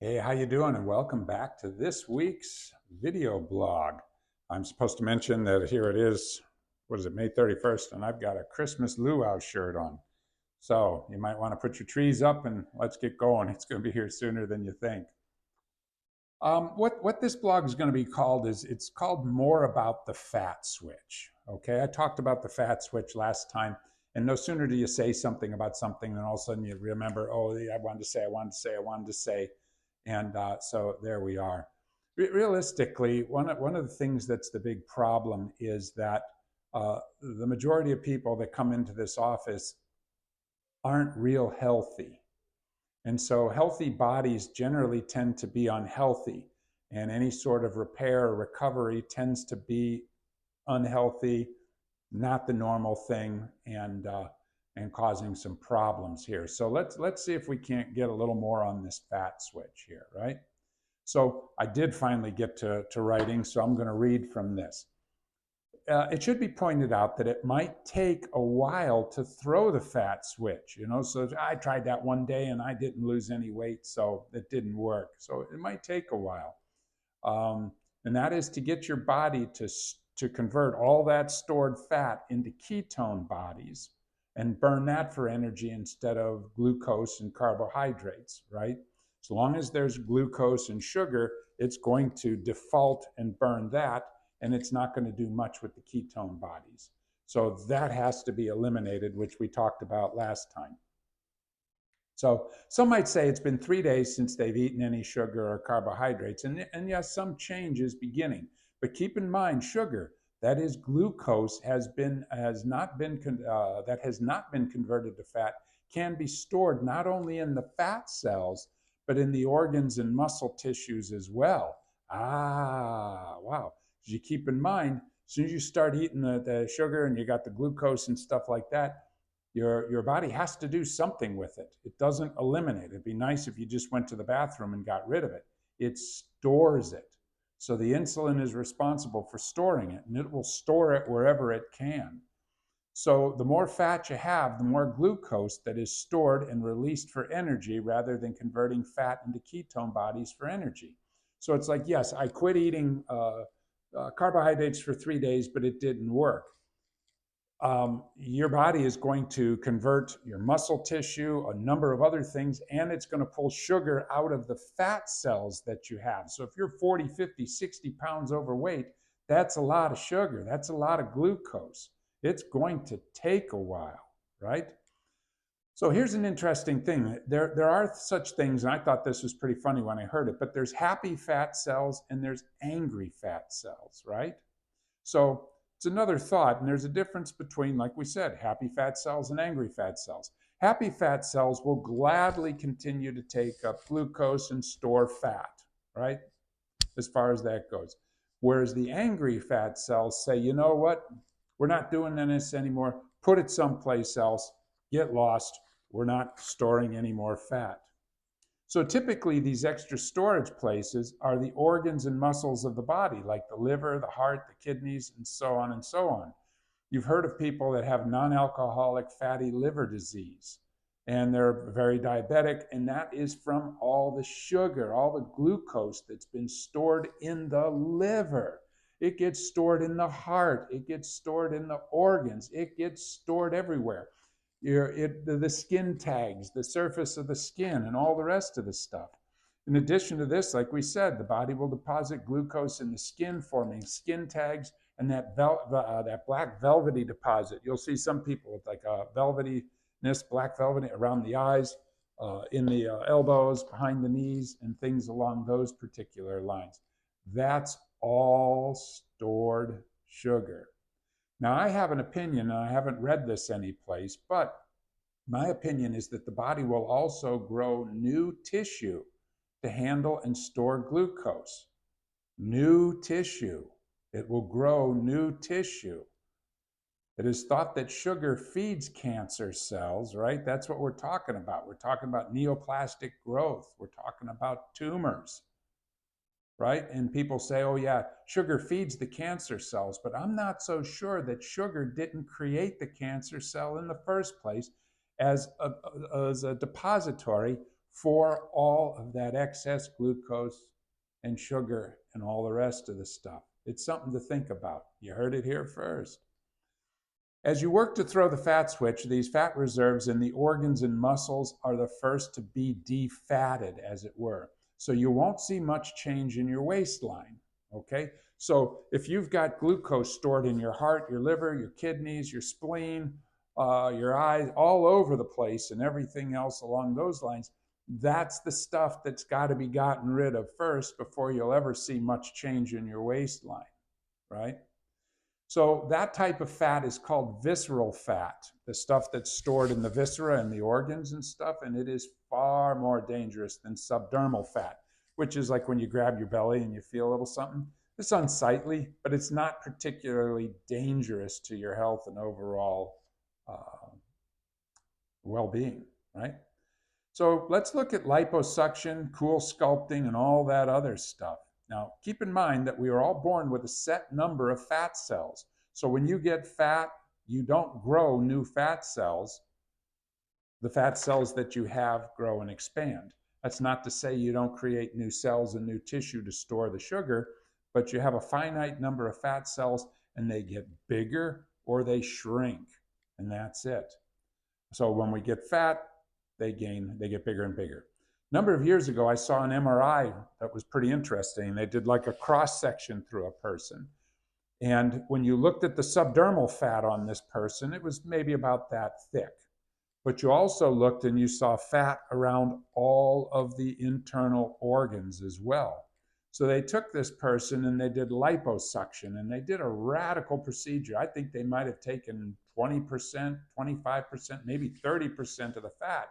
Hey, how you doing? And welcome back to this week's video blog. I'm supposed to mention that here it is, what is it, May 31st, and I've got a Christmas luau shirt on. So you might want to put your trees up and let's get going. It's going to be here sooner than you think. What this blog is going to be called is it's called More About the Fat Switch. Okay, I talked about the fat switch last time, and no sooner do you say something about something than all of a sudden you remember, oh, I wanted to say, I wanted to say, I wanted to say, and so there we are. Realistically, one of the things that's the big problem is that the majority of people that come into this office aren't real healthy. And so healthy bodies generally tend to be unhealthy, and any sort of repair or recovery tends to be unhealthy, not the normal thing, and causing some problems here. So let's see if we can't get a little more on this fat switch here, right? So I did finally get to writing, so I'm going to read from this. It should be pointed out that it might take a while to throw the fat switch, so I tried that one day and I didn't lose any weight, so it didn't work. So it might take a while. And that is to get your body to convert all that stored fat into ketone bodies and burn that for energy instead of glucose and carbohydrates, right? As long as there's glucose and sugar, it's going to default and burn that, and it's not going to do much with the ketone bodies. So that has to be eliminated, which we talked about last time. So some might say it's been 3 days since they've eaten any sugar or carbohydrates, and yes, some change is beginning. But keep in mind, sugar, that is glucose, has not been converted to fat, can be stored not only in the fat cells, but in the organs and muscle tissues as well. Ah, wow. You keep in mind, as soon as you start eating the sugar and you got the glucose and stuff like that, your body has to do something with it. It doesn't eliminate it. It'd be nice if you just went to the bathroom and got rid of it. It stores it. So the insulin is responsible for storing it, and it will store it wherever it can. So the more fat you have, the more glucose that is stored and released for energy rather than converting fat into ketone bodies for energy. So it's like, yes, I quit eating carbohydrates for 3 days, but it didn't work. Your body is going to convert your muscle tissue, a number of other things, and it's going to pull sugar out of the fat cells that you have. So if you're 40, 50, 60 pounds overweight, that's a lot of sugar. That's a lot of glucose. It's going to take a while, right? So here's an interesting thing. There are such things, and I thought this was pretty funny when I heard it, but there's happy fat cells and there's angry fat cells, right? So it's another thought, and there's a difference between, like we said, happy fat cells and angry fat cells. Happy fat cells will gladly continue to take up glucose and store fat, right? As far as that goes. Whereas the angry fat cells say, you know what? We're not doing this anymore. Put it someplace else. Get lost. We're not storing any more fat. So typically these extra storage places are the organs and muscles of the body, like the liver, the heart, the kidneys, and so on and so on. You've heard of people that have non-alcoholic fatty liver disease, and they're very diabetic, and that is from all the sugar, all the glucose that's been stored in the liver. It gets stored in the heart. It gets stored in the organs. It gets stored everywhere. The skin tags, the surface of the skin, and all the rest of the stuff. In addition to this, like we said, the body will deposit glucose in the skin, forming skin tags, and that black velvety deposit. You'll see some people with like a velvetyness, black velvety around the eyes, in the elbows, behind the knees, and things along those particular lines. That's all stored sugar. Now, I have an opinion, and I haven't read this anyplace, but my opinion is that the body will also grow new tissue to handle and store glucose. New tissue. It will grow new tissue. It is thought that sugar feeds cancer cells, right? That's what we're talking about. We're talking about neoplastic growth. We're talking about tumors, right? And people say, oh yeah, sugar feeds the cancer cells, but I'm not so sure that sugar didn't create the cancer cell in the first place as a depository for all of that excess glucose and sugar and all the rest of the stuff. It's something to think about. You heard it here first. As you work to throw the fat switch, these fat reserves in the organs and muscles are the first to be defatted, as it were. So you won't see much change in your waistline, okay? So if you've got glucose stored in your heart, your liver, your kidneys, your spleen, your eyes, all over the place and everything else along those lines, that's the stuff that's got to be gotten rid of first before you'll ever see much change in your waistline, right? So that type of fat is called visceral fat, the stuff that's stored in the viscera and the organs and stuff, and it is far more dangerous than subdermal fat, which is like when you grab your belly and you feel a little something. It's unsightly, but it's not particularly dangerous to your health and overall well-being, right? So let's look at liposuction, cool sculpting, and all that other stuff. Now, keep in mind that we are all born with a set number of fat cells. So when you get fat, you don't grow new fat cells. The fat cells that you have grow and expand. That's not to say you don't create new cells and new tissue to store the sugar, but you have a finite number of fat cells and they get bigger or they shrink, and that's it. So when we get fat, they get bigger and bigger. A number of years ago, I saw an MRI that was pretty interesting. They did like a cross section through a person. And when you looked at the subdermal fat on this person, it was maybe about that thick. But you also looked and you saw fat around all of the internal organs as well. So they took this person and they did liposuction, and they did a radical procedure. I think they might have taken 20%, 25%, maybe 30% of the fat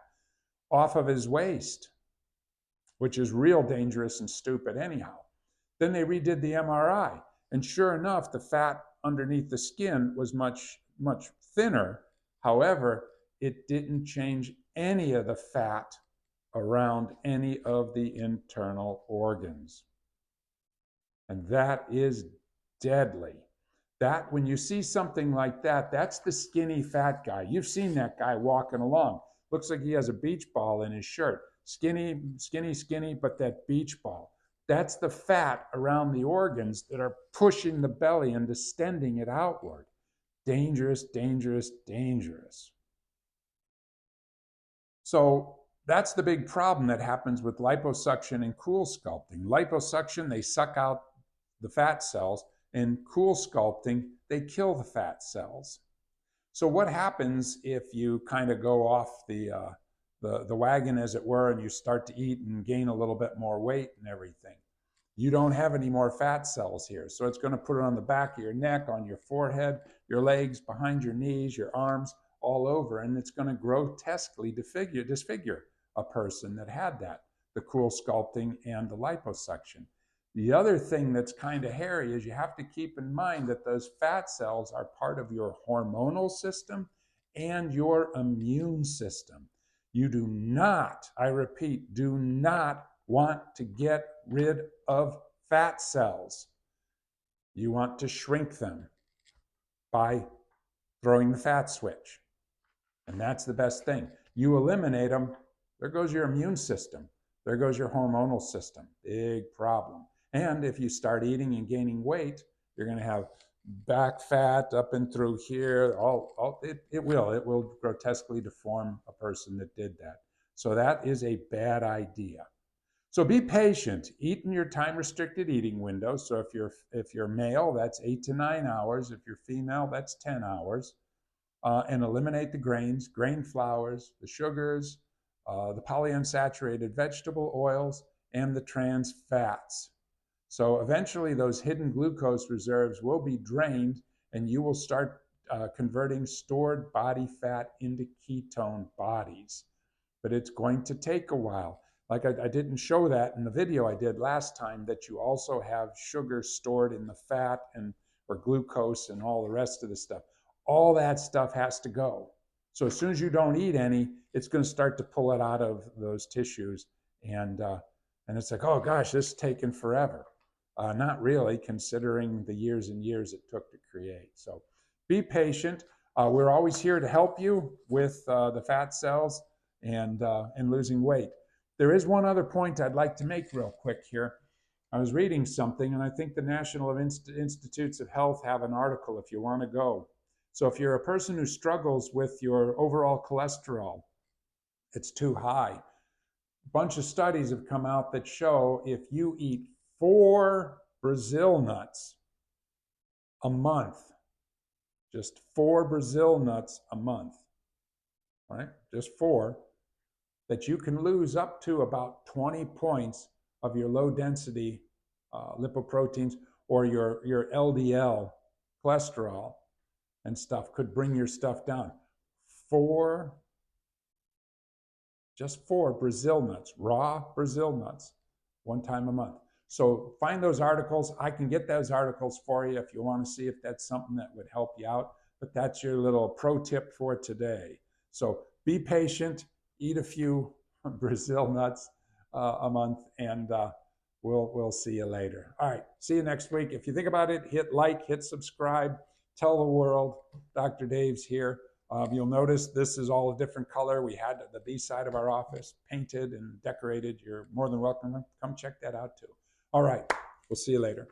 off of his waist, which is real dangerous and stupid anyhow. Then they redid the MRI, and sure enough, the fat underneath the skin was much, much thinner. However, it didn't change any of the fat around any of the internal organs. And that is deadly. That, when you see something like that, that's the skinny fat guy. You've seen that guy walking along. Looks like he has a beach ball in his shirt. Skinny, skinny, skinny, but that beach ball. That's the fat around the organs that are pushing the belly and distending it outward. Dangerous, dangerous, dangerous. So that's the big problem that happens with liposuction and cool sculpting. Liposuction, they suck out the fat cells, and cool sculpting, they kill the fat cells. So what happens if you kind of go off the wagon, as it were, and you start to eat and gain a little bit more weight and everything? You don't have any more fat cells here. So it's going to put it on the back of your neck, on your forehead, your legs, behind your knees, your arms, all over, and it's going to grotesquely disfigure a person that had that, the cool sculpting and the liposuction. The other thing that's kind of hairy is you have to keep in mind that those fat cells are part of your hormonal system and your immune system. You do not, I repeat, do not want to get rid of fat cells. You want to shrink them by throwing the fat switch. And that's the best thing. You eliminate them, there goes your immune system. There goes your hormonal system. Big problem. And if you start eating and gaining weight, you're going to have back fat up and through here. It will grotesquely deform a person that did that. So that is a bad idea. So be patient. Eat in your time-restricted eating window. So if you're male, that's 8 to 9 hours. If you're female, that's 10 hours. And eliminate the grains, grain flours, the sugars, the polyunsaturated vegetable oils, and the trans fats. So eventually those hidden glucose reserves will be drained, and you will start converting stored body fat into ketone bodies. But it's going to take a while. Like I didn't show that in the video I did last time, that you also have sugar stored in the fat or glucose and all the rest of the stuff. All that stuff has to go. So as soon as you don't eat any, it's going to start to pull it out of those tissues. And it's like, oh gosh, this is taking forever. Not really, considering the years and years it took to create. So be patient. We're always here to help you with the fat cells and losing weight. There is one other point I'd like to make real quick here. I was reading something, and I think the National Institutes of Health have an article if you want to go. So if you're a person who struggles with your overall cholesterol, it's too high. A bunch of studies have come out that show if you eat 4 Brazil nuts a month, just 4 Brazil nuts a month, right? Just 4, that you can lose up to about 20 points of your low density lipoproteins, or your LDL cholesterol and stuff could bring your stuff down. 4, just 4 Brazil nuts, raw Brazil nuts, 1 time a month. So find those articles. I can get those articles for you if you want to see if that's something that would help you out. But that's your little pro tip for today. So be patient, eat a few Brazil nuts a month, and we'll see you later. All right, see you next week. If you think about it, hit like, hit subscribe, tell the world. Dr. Dave's here. You'll notice this is all a different color. We had the B side of our office painted and decorated. You're more than welcome to come check that out too. All right, we'll see you later.